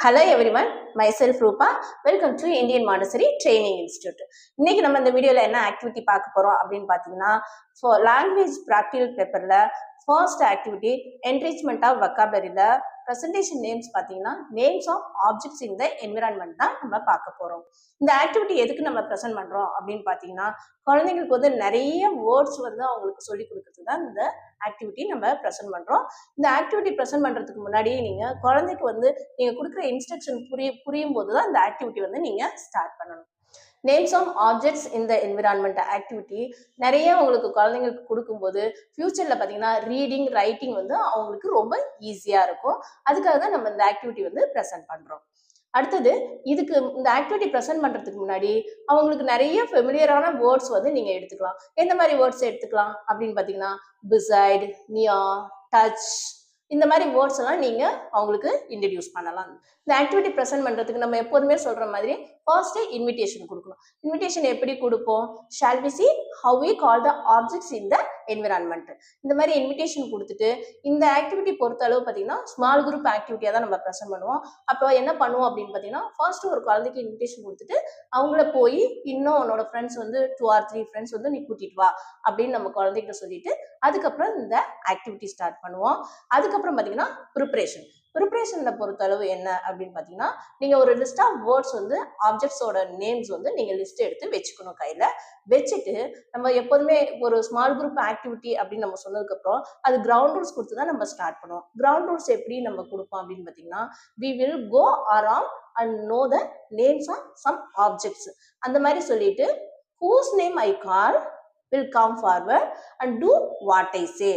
Hello everyone, myself Rupa. Welcome to Indian Montessori Training Institute. இன்னைக்கு நம்ம இந்த வீடியோல என்ன ஆக்டிவிட்டி பார்க்க போறோம் அப்படின்னு பாத்தீங்கன்னா, for language practical paperல first activity enrichment of vocabularyல presentation names பாத்தீங்கன்னா names of objects in the environment தான் நம்ம பார்க்க போறோம். இந்த ஆக்டிவிட்டி எதுக்கு நம்ம ப்ரெசென்ட் பண்றோம் அப்படின்னு பாத்தீங்கன்னா, குழந்தைங்களுக்கு வந்து நிறைய வேர்ட்ஸ் வந்து அவங்களுக்கு சொல்லி கொடுக்கறது தான் இந்த ஆக்டிவிட்டி நம்ம ப்ரெசென்ட் பண்றோம். இந்த ஆக்டிவிட்டி ப்ரெசென்ட் பண்றதுக்கு முன்னாடி நீங்க குழந்தைக்கு வந்து நீங்க கொடுக்குற இன்ஸ்ட்ரக்ஷன் புரியும் போது தான் இந்த ஆக்டிவிட்டி வந்து நீங்க ஸ்டார்ட் பண்ணணும். நேம்ஸ் ஆஃப் ஆப்ஜெக்ட்ஸ் இந்த என்விரான்மெண்ட் ஆக்டிவிட்டி நிறைய உங்களுக்கு குழந்தைங்களுக்கு கொடுக்கும்போது ஃபியூச்சர்ல பார்த்தீங்கன்னா ரீடிங் ரைட்டிங் வந்து அவங்களுக்கு ரொம்ப ஈஸியா இருக்கும். அதுக்காக தான் நம்ம இந்த ஆக்டிவிட்டி வந்து ப்ரெசென்ட் பண்றோம். அடுத்தது இதுக்கு இந்த ஆக்டிவிட்டி ப்ரெசென்ட் பண்றதுக்கு முன்னாடி அவங்களுக்கு நிறைய ஃபெமிலியரான வேர்ட்ஸ் வந்து நீங்க எடுத்துக்கலாம். எந்த மாதிரி வேர்ட்ஸ் எடுத்துக்கலாம் அப்படின்னு பார்த்தீங்கன்னா பிசைட், நியர், டச், இந்த மாதிரி வேர்ட்ஸ் எல்லாம் நீங்க அவங்களுக்கு இன்ட்ரடியூஸ் பண்ணலாம். இந்த ஆக்டிவிட்டி ப்ரெசென்ட் பண்றதுக்கு நம்ம எப்போதுமே சொல்ற மாதிரி ஃபர்ஸ்ட் இன்விடேஷன் கொடுக்கணும். இன்விடேஷன் எப்படி கொடுப்போம்? shall we see how we call the objects in the environment. இந்த மாதிரி இன்விடேஷன் கொடுத்துட்டு இந்த ஆக்டிவிட்டி பொறுத்த அளவு பார்த்தீங்கன்னா ஸ்மால் குரூப் ஆக்டிவிட்டியா தான் நம்ம ப்ரெசென்ட் பண்ணுவோம். அப்போ என்ன பண்ணுவோம் அப்படின்னு பார்த்தீங்கன்னா ஃபர்ஸ்ட் ஒரு குழந்தைக்கு இன்விடேஷன் கொடுத்துட்டு அவங்கள போய் இன்னும் உன்னோட ஃப்ரெண்ட்ஸ் வந்து 2 or 3 ஃப்ரெண்ட்ஸ் வந்து நீ கூட்டிட்டு வா அப்படின்னு நம்ம குழந்தைகிட்ட சொல்லிட்டு அதுக்கப்புறம் இந்த ஆக்டிவிட்டி ஸ்டார்ட் பண்ணுவோம். அதுக்கப்புறம் பார்த்தீங்கன்னா ப்ரிப்பரேஷன்ல பொறுத்தளவு என்ன அப்படின்னு பார்த்தீங்கன்னா நீங்க ஒரு லிஸ்ட் ஆஃப் வேர்ட்ஸ் வந்து ஆப்ஜெக்ட்ஸோட நேம்ஸ் வந்து நீங்க லிஸ்ட் எடுத்து வச்சுக்கணும். கையில வச்சுட்டு நம்ம எப்போதுமே ஒரு ஸ்மால் குரூப் ஆக்டிவிட்டி அப்படின்னு நம்ம சொன்னதுக்கு அப்புறம் அது கிரவுண்ட் ரூல்ஸ் கொடுத்து தான் நம்ம ஸ்டார்ட் பண்ணுவோம். கிரவுண்ட் ரூல்ஸ் எப்படி நம்ம கொடுப்போம் அப்படின்னு பார்த்தீங்கன்னா we will go around and know the names of some objects. அந்த மாதிரி சொல்லிட்டு whose name I call will come forward and do what I say,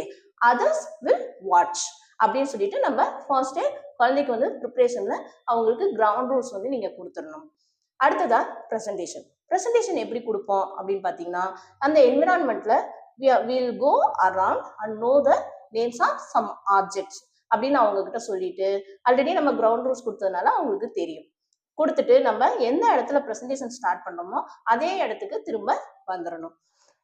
others will watch அப்படின்னு சொல்லிட்டு நம்ம ஃபர்ஸ்டே குழந்தைக்கு வந்து ப்ரிப்பரேஷன்ல அவங்களுக்கு கிரவுண்ட் ரூல்ஸ் வந்து நீங்க கொடுத்துடணும். அடுத்ததா ப்ரெசன்டேஷன் எப்படி கொடுப்போம் அப்படின்னு பார்த்தீங்கன்னா அந்த என்விரான்மெண்ட்ல we'll go around and know the names of some objects அப்படின்னு அவங்க கிட்ட சொல்லிட்டு ஆல்ரெடி நம்ம கிரவுண்ட் ரூல்ஸ் கொடுத்ததுனால அவங்களுக்கு தெரியும். கொடுத்துட்டு நம்ம எந்த இடத்துல ப்ரெசன்டேஷன் ஸ்டார்ட் பண்ணோமோ அதே இடத்துக்கு திரும்ப வந்துடணும்.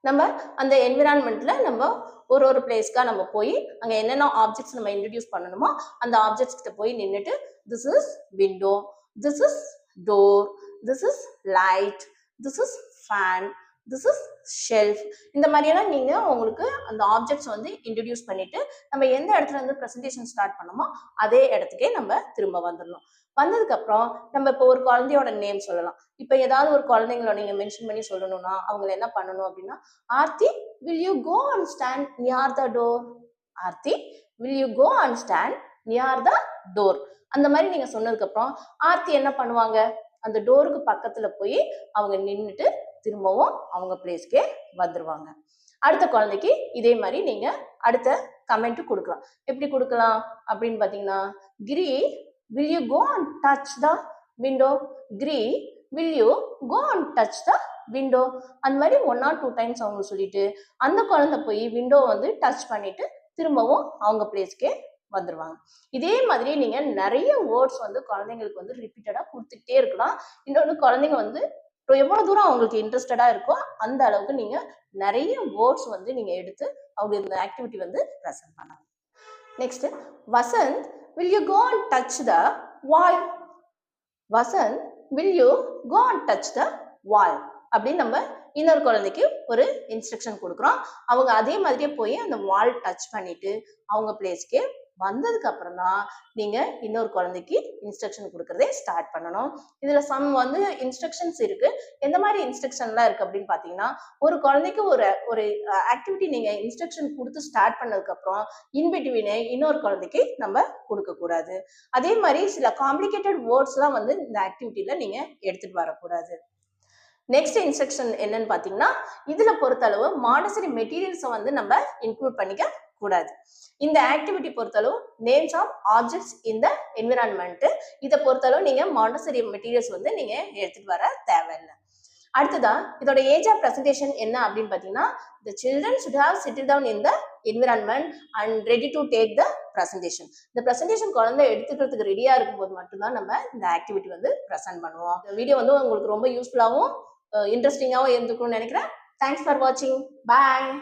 நம்ம அந்த என்விரான்மெண்ட்ல நம்ம ஒரு பிளேஸ்க்கா நம்ம போய் அங்க என்னென்ன ஆப்ஜெக்ட்ஸ் நம்ம இன்ட்ரடியூஸ் பண்ணணுமோ அந்த ஆப்ஜெக்ட்ஸ் கிட்ட போய் நின்றுட்டு this is window, this is door, this is light, this is fan, this is shelf, இந்த மாதிரியெல்லாம் நீங்க உங்களுக்கு அந்த ஆப்ஜெக்ட்ஸ் வந்து இன்ட்ரடியூஸ் பண்ணிட்டு நம்ம எந்த இடத்துல இருந்து ப்ரெசன்டேஷன் ஸ்டார்ட் பண்ணோமோ அதே இடத்துக்கே நம்ம திரும்ப வந்துடணும். வந்ததுக்கு அப்புறம் நம்ம இப்போ ஒரு குழந்தையோட நேம் சொல்லலாம். இப்போ ஏதாவது ஒரு குழந்தைங்கள நீங்க மென்ஷன் பண்ணி சொல்லணும்னா அவங்க என்ன பண்ணணும் அப்படின்னா Aarthi will you go and stand near the door, Aarthi will you go and stand near the door. அந்த மாதிரி நீங்க சொன்னதுக்கு அப்புறம் ஆர்த்தி என்ன பண்ணுவாங்க அந்த டோருக்கு பக்கத்துல போய் அவங்க நின்றுட்டு திரும்பவும் அவங்க பிளேஸ்க்கே வந்துருவாங்க. அடுத்த குழந்தைக்கு இதே மாதிரி நீங்க அடுத்த கமெண்ட் கொடுக்கலாம். எப்படி கொடுக்கலாம் அப்படின்னு பாத்தீங்கன்னா கிரி will you go and touch the window, Giri will you go and touch the window. அந்த மாதிரி 1 or 2 times அவங்க சொல்லிட்டு அந்த குழந்தை போய் விண்டோ வந்து டச் பண்ணிட்டு திரும்பவும் அவங்க பிளேஸ்க்கே வந்துருவாங்க. இதே மாதிரி நீங்க நிறைய வேர்ட்ஸ் வந்து குழந்தைங்களுக்கு வந்து ரிப்பீட்டடா கொடுத்துட்டே இருக்கலாம். இன்னொன்று குழந்தைங்க வந்து எவ்வளவு தூரம் அவங்களுக்கு இன்ட்ரெஸ்டடா இருக்கோ அந்த அளவுக்கு நீங்க நிறைய வேர்ட்ஸ் வந்து நீங்க எடுத்து அவங்க இந்த ஆக்டிவிட்டி வந்து ப்ரெசென்ட் பண்ணலாம். Next Vasanth will you go and touch the wall, Vasanth will you go and touch the wall அப்படின்னு நம்ம இன்னொரு குழந்தைக்கு ஒரு இன்ஸ்ட்ரக்ஷன் கொடுக்குறோம். அவங்க அதே மாதிரியே போய் அந்த வால் டச் பண்ணிட்டு அவங்க பிளேஸ்க்கே வந்ததுக்கு அப்புறம் தான் நீங்க இன்னொரு குழந்தைக்கு இன்ஸ்ட்ரக்ஷன் கொடுக்கறதே ஸ்டார்ட் பண்ணணும். இதுல சம் வந்து இன்ஸ்ட்ரக்ஷன்ஸ் இருக்கு. எந்த மாதிரி இன்ஸ்ட்ரக்ஷன்லாம் இருக்கு அப்படின்னு பாத்தீங்கன்னா ஒரு குழந்தைக்கு ஒரு ஆக்டிவிட்டி நீங்க இன்ஸ்ட்ரக்ஷன் கொடுத்து ஸ்டார்ட் பண்ணதுக்கு அப்புறம் இன்பிட்வீனே இன்னொரு குழந்தைக்கு நம்ம கொடுக்க கூடாது. அதே மாதிரி சில காம்ப்ளிகேட்டட் வேர்ட்ஸ் எல்லாம் வந்து இந்த ஆக்டிவிட்டியில நீங்க எடுத்துட்டு வரக்கூடாது. நெக்ஸ்ட் இன்ஸ்ட்ரக்ஷன் என்னன்னு பாத்தீங்கன்னா இதுல பொறுத்தளவு மாண்டசரி மெட்டீரியல்ஸை வந்து நம்ம இன்க்ளூட் பண்ணிக்க கூடாது. இந்த ஆக்டிவிட்டி பொறுத்தளவு நேம்ஸ் ஆஃப் ஆப்ஜெக்ட்ஸ் இந்த என்விரான்மெண்ட் இதை பொறுத்தளவு நீங்க மாண்டசரி மெட்டீரியல்ஸ் வந்து நீங்க எடுத்துட்டு வர தேவையில்லை. அடுத்ததா இதோட ஏஜ் ஆஃப் ப்ரெசன்டேஷன் என்ன அப்படின்னு பாத்தீங்கன்னா the children should have settled down in the environment and ready to take the presentation. இந்த ப்ரெசன்டேஷன் குழந்தை எடுத்துக்கிறதுக்கு ரெடியா இருக்கும்போது மட்டும்தான் நம்ம இந்த ஆக்டிவிட்டி வந்து ப்ரெசென்ட் பண்ணுவோம். இந்த வீடியோ வந்து உங்களுக்கு ரொம்ப யூஸ்ஃபுல்லாகவும் இன்ட்ரெஸ்டிங்காகவும் இருந்துக்கணும்னு நினைக்கிறேன். தேங்க்ஸ் ஃபார் வாட்சிங். பாய்.